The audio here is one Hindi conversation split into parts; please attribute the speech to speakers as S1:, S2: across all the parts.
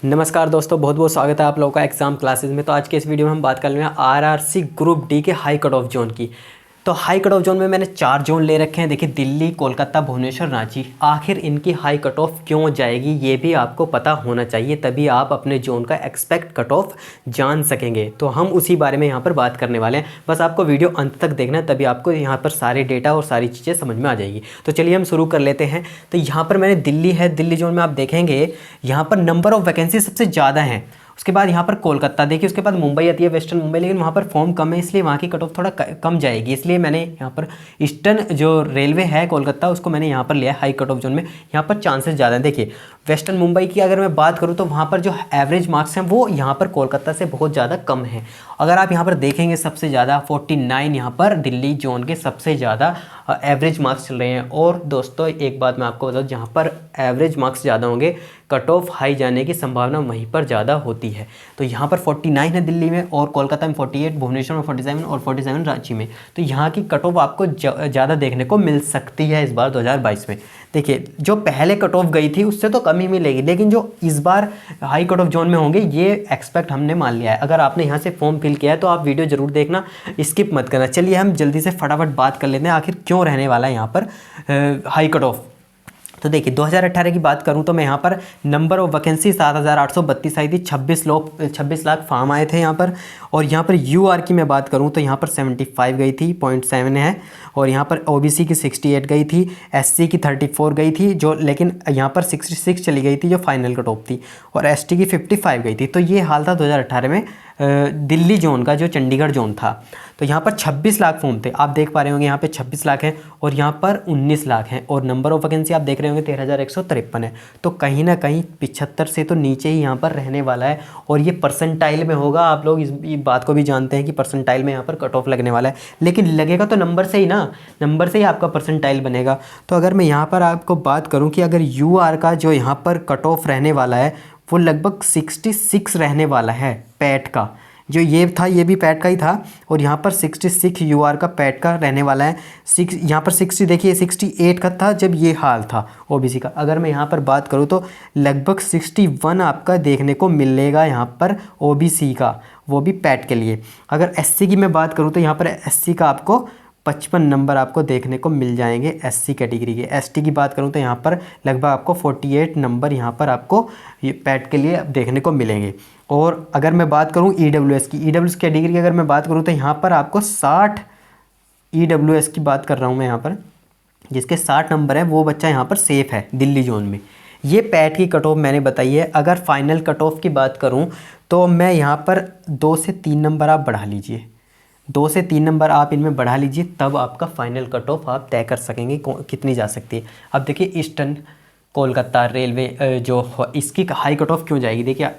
S1: नमस्कार दोस्तों, बहुत बहुत स्वागत है आप लोगों का एग्ज़ाम क्लासेस में। तो आज के इस वीडियो में हम बात कर रहे हैं आरआरसी ग्रुप डी के हाई कट ऑफ जोन की। तो हाई कट ऑफ जोन में मैंने 4 जोन ले रखे हैं। देखिए, दिल्ली, कोलकाता, भुवनेश्वर, रांची। आखिर इनकी हाई कट ऑफ क्यों जाएगी ये भी आपको पता होना चाहिए, तभी आप अपने जोन का एक्सपेक्ट कट ऑफ जान सकेंगे। तो हम उसी बारे में यहाँ पर बात करने वाले हैं। बस आपको वीडियो अंत तक देखना है, तभी आपको यहाँ पर सारे डेटा और सारी चीज़ें समझ में आ जाएगी। तो चलिए हम शुरू कर लेते हैं। तो यहाँ पर मैंने दिल्ली है, दिल्ली जोन में आप देखेंगे यहाँ पर नंबर ऑफ़ वैकेंसी सबसे ज़्यादा है। उसके बाद यहाँ पर कोलकाता देखिए, उसके बाद मुंबई आती है, वेस्टर्न मुंबई, लेकिन वहाँ पर फॉर्म कम है, इसलिए वहाँ की कट ऑफ थोड़ा कम जाएगी। इसलिए मैंने यहाँ पर ईस्टर्न जो रेलवे है कोलकाता, उसको मैंने यहाँ पर लिया है हाई कट ऑफ जोन में। यहाँ पर चांसेस ज़्यादा हैं। देखिए, वेस्टर्न मुंबई की अगर मैं बात करूँ तो वहाँ पर जो एवरेज मार्क्स हैं वो यहाँ पर कोलकाता से बहुत ज़्यादा कम है। अगर आप यहाँ पर देखेंगे सबसे ज़्यादा 49 यहाँ पर दिल्ली जोन के सबसे ज़्यादा एवरेज मार्क्स चल रहे हैं। और दोस्तों एक बात मैं आपको बताऊँ, जहाँ पर एवरेज मार्क्स ज़्यादा होंगे कट ऑफ हाई जाने की संभावना वहीं पर ज़्यादा होती है। तो यहाँ पर 49 है दिल्ली में, और कोलकाता में 48, भुवनेश्वर में 47 और 47 रांची में। तो यहाँ की कट ऑफ आपको ज़्यादा देखने को मिल सकती है इस बार 2022 में। देखिए, जो पहले कट ऑफ गई थी उससे तो कम ही मिलेगी, लेकिन जो इस बार हाई कट ऑफ जोन में होंगे ये एक्सपेक्ट हमने मान लिया है। अगर आपने यहाँ से फॉर्म फिल किया है तो आप वीडियो ज़रूर देखना, स्किप मत करना। चलिए हम जल्दी से फटाफट बात कर लेते हैं आखिर क्यों रहने वाला है यहाँ पर हाई कट ऑफ। तो देखिए, 2018 की बात करूं तो मैं यहाँ पर नंबर ऑफ वैकेंसी 7,832 आई थी। 26 लाख फॉर्म आए थे यहाँ पर। और यहाँ पर यूआर की मैं बात करूं तो यहाँ पर 75 गई थी, 0.7 है। और यहाँ पर ओबीसी की 68 गई थी, एससी की 34 गई थी, जो लेकिन यहाँ पर 66 चली गई थी जो फाइनल कट ऑफ थी, और एसटी की 55 गई थी। तो ये हाल था 2018 में दिल्ली जोन का, जो चंडीगढ़ जोन था। तो यहाँ पर 26 लाख फॉर्म थे, आप देख पा रहे होंगे यहाँ पे 26 लाख हैं, और यहाँ पर 19 लाख हैं। और नंबर ऑफ वैकेंसी आप देख रहे होंगे 13,153 है। तो कहीं ना कहीं 75 से तो नीचे ही यहाँ पर रहने वाला है। और ये परसेंटाइल में होगा, आप लोग इस बात को भी जानते हैं कि परसेंटाइल में यहाँ पर कट ऑफ लगने वाला है। लेकिन लगेगा तो नंबर से ही ना, नंबर से ही आपका परसेंटाइल बनेगा। तो अगर मैं यहाँ पर आपको बात करूँ कि अगर यूआर का जो यहाँ पर कट ऑफ रहने वाला है वो लगभग 66 रहने वाला है। पैट का जो ये था, ये भी पैट का ही था, और यहाँ पर 66 यूआर का पैट का रहने वाला है। यहाँ पर 60 देखिए 68 का था जब ये हाल था ओबीसी का। अगर मैं यहाँ पर बात करूँ तो लगभग 61 आपका देखने को मिलेगा यहाँ पर ओबीसी का, वो भी पैट के लिए। अगर एससी की मैं बात करूँ तो यहाँ पर एससी का आपको 55 नंबर आपको देखने को मिल जाएंगे एससी कैटेगरी के। एसटी की बात करूं तो यहाँ पर लगभग आपको 48 नंबर यहाँ पर आपको ये पैट के लिए देखने को मिलेंगे। और अगर मैं बात करूं ईडब्ल्यूएस की कैटेगरी की अगर मैं बात करूं तो यहाँ पर आपको 60 ईडब्ल्यूएस की बात कर रहा हूँ मैं यहाँ पर, जिसके 60 नंबर है वो बच्चा यहाँ पर सेफ़ है दिल्ली जोन में। ये पैट की कट ऑफ मैंने बताई है। अगर फाइनल कट ऑफ की बात करूँ तो मैं यहाँ पर 2 से 3 नंबर आप बढ़ा लीजिए, 2 से 3 नंबर आप इनमें बढ़ा लीजिए, तब आपका फाइनल कट ऑफ आप तय कर सकेंगे कितनी जा सकती है। अब देखिए, ईस्टर्न कोलकाता रेलवे जो इसकी हाई कट ऑफ क्यों जाएगी, देखिए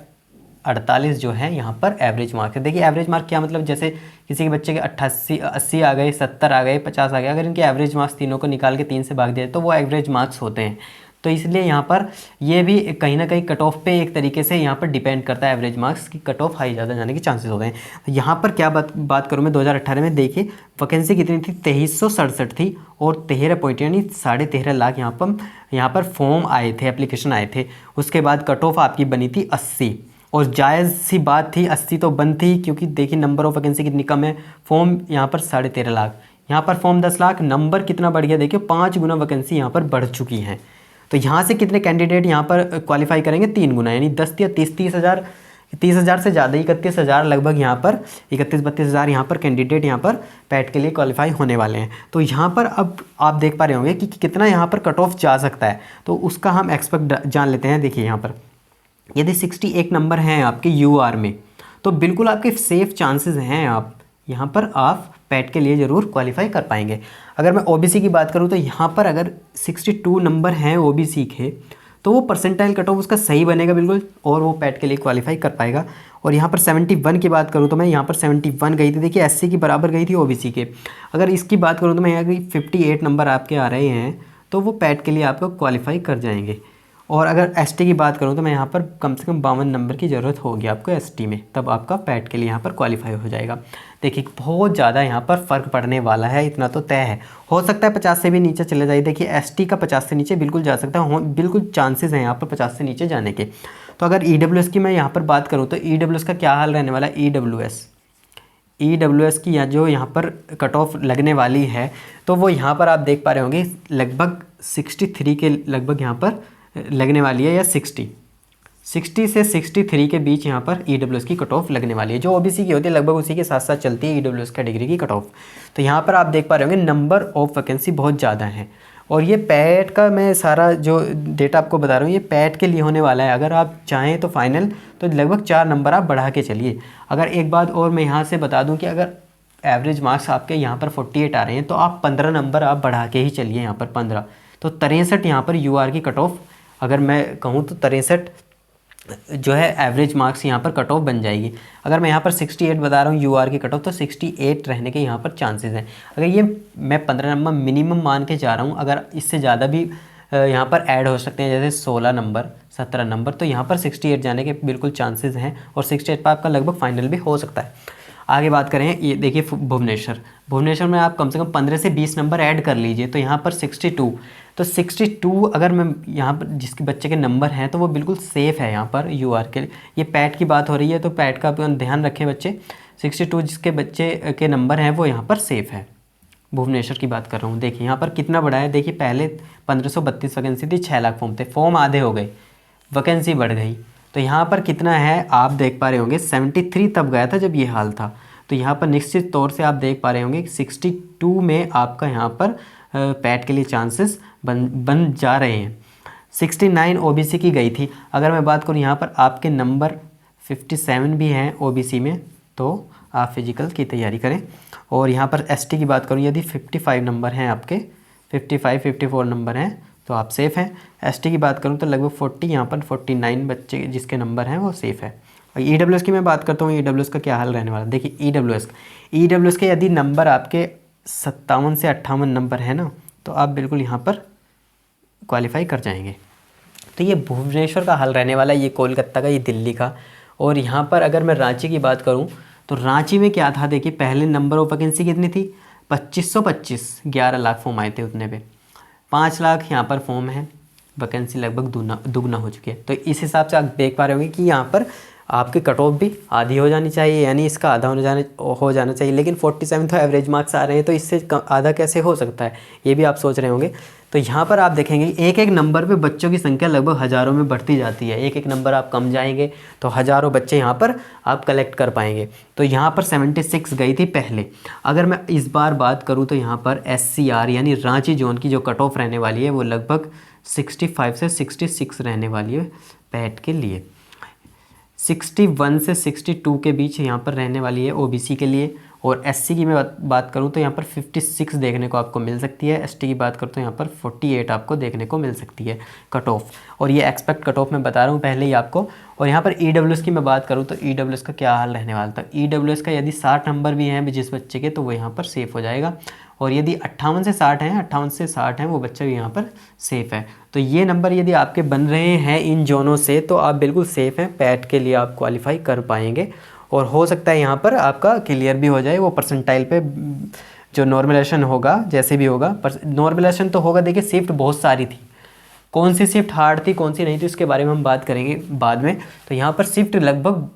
S1: 48 जो है यहाँ पर एवरेज मार्क है। देखिए एवरेज मार्क क्या मतलब, जैसे किसी के बच्चे के 88 80 आ गए, 70 आ गए, 50 आ गए, अगर इनके एवरेज मार्क्स तीनों को निकाल के 3 से भाग दिया तो वो एवरेज मार्क्स होते हैं। तो इसलिए यहाँ पर ये भी कहीं ना कहीं कट ऑफ पे एक तरीके से यहाँ पर डिपेंड करता है एवरेज मार्क्स की कट ऑफ हाई ज़्यादा जाने के चांसेस होते हैं। तो यहाँ पर क्या बात करूँ मैं 2018 में, देखिए वैकेंसी कितनी थी, 2367 थी, और 13 पॉइंट यानी 13.5 लाख यहाँ पर फॉर्म आए थे, एप्लीकेशन आए थे। उसके बाद कट ऑफ आपकी बनी थी 80, और जायज़ सी बात थी, 80 तो बंद थी, क्योंकि देखिए नंबर ऑफ वैकेंसी कितनी कम है। फॉर्म यहाँ पर 13.5 लाख, यहाँ पर फॉर्म 10 लाख, नंबर कितना बढ़ गया देखिए, 5 गुना वैकेंसी यहाँ पर बढ़ चुकी हैं। तो यहाँ से कितने कैंडिडेट यहाँ पर क्वालिफाई करेंगे, 3 गुना, यानी 10 या 30 हज़ार से ज़्यादा, 31 हज़ार लगभग यहाँ पर, 31-32 हज़ार यहाँ पर कैंडिडेट यहाँ पर पैट के लिए क्वालिफाई होने वाले हैं। तो यहाँ पर अब आप देख पा रहे होंगे कि कितना यहाँ पर कट ऑफ जा सकता है, तो उसका हम एक्सपेक्ट जान लेते हैं। देखिए यहाँ पर यदि 61 नंबर हैं आपके यूआर में, तो बिल्कुल आपके सेफ चांसेस हैं, आप यहाँ पर आप पैट के लिए ज़रूर क्वालिफाई कर पाएंगे। अगर मैं ओबीसी की बात करूँ तो यहाँ पर अगर 62 नंबर हैं ओबीसी के, तो वो परसेंटाइल कट ऑफ उसका सही बनेगा बिल्कुल, और वो पैट के लिए क्वालिफाई कर पाएगा। और यहाँ पर 71 की बात करूँ तो मैं यहाँ पर 71 गई थी, देखिए एससी की बराबर गई थी ओबीसी के। अगर इसकी बात करूँ तो मैं यहाँ की 58 नंबर आपके आ रहे हैं, तो वो पैट के लिए आपको क्वालिफाई कर जाएंगे। और अगर एसटी की बात करूँ तो मैं यहाँ पर कम से कम 52 नंबर की ज़रूरत होगी आपको एसटी में, तब आपका पैट के लिए यहाँ पर क्वालिफाई हो जाएगा। देखिए बहुत ज़्यादा यहाँ पर फ़र्क पड़ने वाला है, इतना तो तय है। हो सकता है 50 से भी नीचे चले जाए। देखिए एसटी का 50 से नीचे बिल्कुल जा सकता है, बिल्कुल चांसेस हैं यहाँ पर 50 से नीचे जाने के। तो अगर EWS की मैं यहाँ पर बात करूँ तो EWS का क्या हाल रहने वाला है। EWS की जो यहाँ पर कट ऑफ लगने वाली है तो वो यहाँ पर आप देख पा रहे होंगे लगभग 63 के लगभग यहाँ पर लगने वाली है, या 60 से 63 के बीच यहाँ पर EWS की कट ऑफ लगने वाली है। जो OBC की होती है लगभग उसी के साथ साथ चलती है EWS कैटेगरी की कट ऑफ। तो यहाँ पर आप देख पा रहे होंगे नंबर ऑफ वैकेंसी बहुत ज़्यादा है। और ये पैट का मैं सारा जो डेटा आपको बता रहा हूँ ये पैट के लिए होने वाला है। अगर आप चाहें तो फाइनल तो लगभग 4 नंबर आप बढ़ा के चलिए। अगर एक बात और मैं यहाँ से बता दूँ कि अगर एवरेज मार्क्स आपके यहाँ पर 48 आ रहे हैं तो आप 15 नंबर आप बढ़ा के ही चलिए। यहाँ पर 15 तो 63 यहाँ पर UR की कट ऑफ, अगर मैं कहूँ तो 63 जो है एवरेज मार्क्स यहाँ पर कट ऑफ बन जाएगी। अगर मैं यहाँ पर 68 बता रहा हूँ UR की कट ऑफ तो 68 रहने के यहाँ पर चांसेस हैं। अगर ये मैं 15 नंबर मिनिमम मान के जा रहा हूँ, अगर इससे ज़्यादा भी यहाँ पर ऐड हो सकते हैं जैसे 16 नंबर 17 नंबर, तो यहाँ पर 68 जाने के बिल्कुल चांसेस हैं और 68 पर आपका लगभग फाइनल भी हो सकता है। आगे बात करें, ये देखिए भुवनेश्वर में आप कम से कम 15 से 20 नंबर ऐड कर लीजिए तो यहाँ पर 62, तो 62 अगर मैं यहाँ पर जिसके बच्चे के नंबर हैं तो वो बिल्कुल सेफ़ है। यहाँ पर UR के ये पैट की बात हो रही है तो पैट का ध्यान रखें बच्चे। 62 जिसके बच्चे के नंबर हैं वो यहाँ पर सेफ़ है। भुवनेश्वर की बात कर रहा हूँ। देखिए यहाँ पर कितना बड़ा है, देखिए पहले 1532 वैकेंसी थी, 6 लाख फॉर्म थे, फॉर्म आधे हो गए, वैकेंसी बढ़ गई। तो यहाँ पर कितना है आप देख पा रहे होंगे 73 तब गया था जब ये हाल था। तो यहाँ पर निश्चित तौर से आप देख पा रहे होंगे 62 में आपका यहाँ पर पैट के लिए चांसेस बन जा रहे हैं। 69 OBC की गई थी। अगर मैं बात करूँ यहाँ पर आपके नंबर 57 भी हैं OBC में तो आप फिजिकल की तैयारी करें। और यहाँ पर ST की बात करूँ यदि 55 नंबर हैं आपके, 54 नंबर हैं तो आप सेफ़ हैं। ST की बात करूँ तो लगभग 40 यहाँ पर 49 बच्चे जिसके नंबर हैं वो सेफ़ है। और EWS की मैं बात करता हूँ, EWS का क्या हाल रहने वाला है। देखिए EWS के यदि नंबर आपके 57 से 58 नंबर है ना तो आप बिल्कुल यहाँ पर क्वालिफाई कर जाएंगे। तो ये भुवनेश्वर का हाल रहने वाला है, ये कोलकाता का, ये दिल्ली का। और यहाँ पर अगर मैं रांची की बात करूँ तो रांची में क्या था, देखिए पहले नंबर ऑफ वैकेंसी कितनी थी 2525, 11 लाख फॉर्म आए थे उतने पे, 5 लाख यहाँ पर फॉर्म है, वैकेंसी लगभग दुगना हो चुकी है। तो इस हिसाब से आप देख पा रहे होंगे कि यहाँ पर आपकी कट ऑफ भी आधी हो जानी चाहिए, यानी इसका आधा हो जाना चाहिए। लेकिन 47 तो एवरेज मार्क्स आ रहे हैं तो इससे आधा कैसे हो सकता है, ये भी आप सोच रहे होंगे। तो यहाँ पर आप देखेंगे एक एक नंबर पे बच्चों की संख्या लगभग हज़ारों में बढ़ती जाती है। एक एक नंबर आप कम जाएंगे तो हज़ारों बच्चे यहाँ पर आप कलेक्ट कर पाएंगे। तो यहाँ पर 76 गई थी पहले। अगर मैं इस बार बात करूँ तो यहाँ पर SCR यानी रांची जोन की जो कट ऑफ रहने वाली है वो लगभग 65 से 66 रहने वाली है पैट के लिए। 61 से 62 के बीच यहाँ पर रहने वाली है OBC के लिए। और SC की मैं बात करूँ तो यहाँ पर 56 देखने को आपको मिल सकती है। ST की बात करूँ तो यहाँ पर 48 आपको देखने को मिल सकती है कट ऑफ। और ये एक्सपेक्ट कट ऑफ मैं बता रहा हूँ पहले ही आपको। और यहाँ पर EWS की मैं बात करूँ तो EWS का क्या हाल रहने वाला था। EWS का यदि 60 नंबर भी हैं जिस बच्चे के तो वो यहाँ पर सेफ़ हो जाएगा। और यदि 58 से 60 हैं, 58 से 60 हैं वो बच्चा भी यहाँ पर सेफ़ है। तो ये नंबर यदि आपके बन रहे हैं इन जोनों से तो आप बिल्कुल सेफ़ हैं, पैट के लिए आप क्वालिफाई कर पाएंगे। और हो सकता है यहाँ पर आपका क्लियर भी हो जाए। वो परसेंटाइल पे जो नॉर्मलाइजेशन होगा जैसे भी होगा, नॉर्मलाइजेशन तो होगा। देखिए शिफ्ट बहुत सारी थी, कौन सी शिफ्ट हार्ड थी कौन सी नहीं थी उसके बारे में हम बात करेंगे बाद में। तो यहाँ पर शिफ्ट लगभग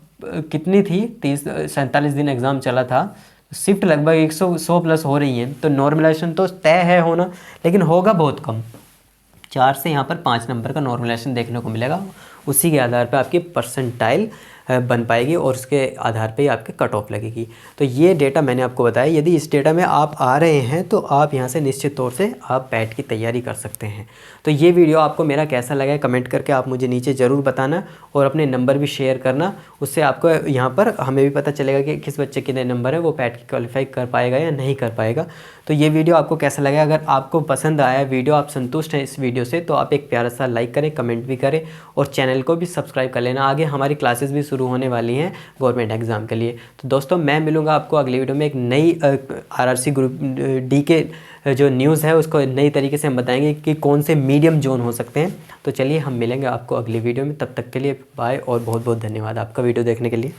S1: कितनी थी, 47 दिन एग्ज़ाम चला था, शिफ्ट लगभग 100 प्लस हो रही हैं। तो नॉर्मलाइजेशन तो तय है होना, लेकिन होगा बहुत कम। 4 से यहाँ पर 5 नंबर का नॉर्मलाइजेशन देखने को मिलेगा। उसी के आधार पर आपकी परसेंटाइल बन पाएगी और उसके आधार पे ही आपके कट ऑफ लगेगी। तो ये डेटा मैंने आपको बताया। यदि इस डेटा में आप आ रहे हैं तो आप यहाँ से निश्चित तौर से आप पैट की तैयारी कर सकते हैं। तो ये वीडियो आपको मेरा कैसा लगा है कमेंट करके आप मुझे नीचे ज़रूर बताना और अपने नंबर भी शेयर करना। उससे आपको यहाँ पर हमें भी पता चलेगा कि किस बच्चे कितने नंबर है, वो पैट की क्वालिफाई कर पाएगा या नहीं कर पाएगा। तो ये वीडियो आपको कैसा लगा, अगर आपको पसंद आया वीडियो, आप संतुष्ट हैं इस वीडियो से, तो आप एक प्यारा सा लाइक करें, कमेंट भी करें और चैनल को भी सब्सक्राइब कर लेना। आगे हमारी क्लासेस भी शुरू होने वाली हैं गवर्नमेंट एग्ज़ाम के लिए। तो दोस्तों मैं मिलूँगा आपको अगली वीडियो में एक नई RRC ग्रुप डी के जो न्यूज़ है उसको नई तरीके से हम बताएंगे कि कौन से मीडियम जोन हो सकते हैं। तो चलिए हम मिलेंगे आपको अगली वीडियो में, तब तक के लिए बाय और बहुत बहुत धन्यवाद आपका वीडियो देखने के लिए।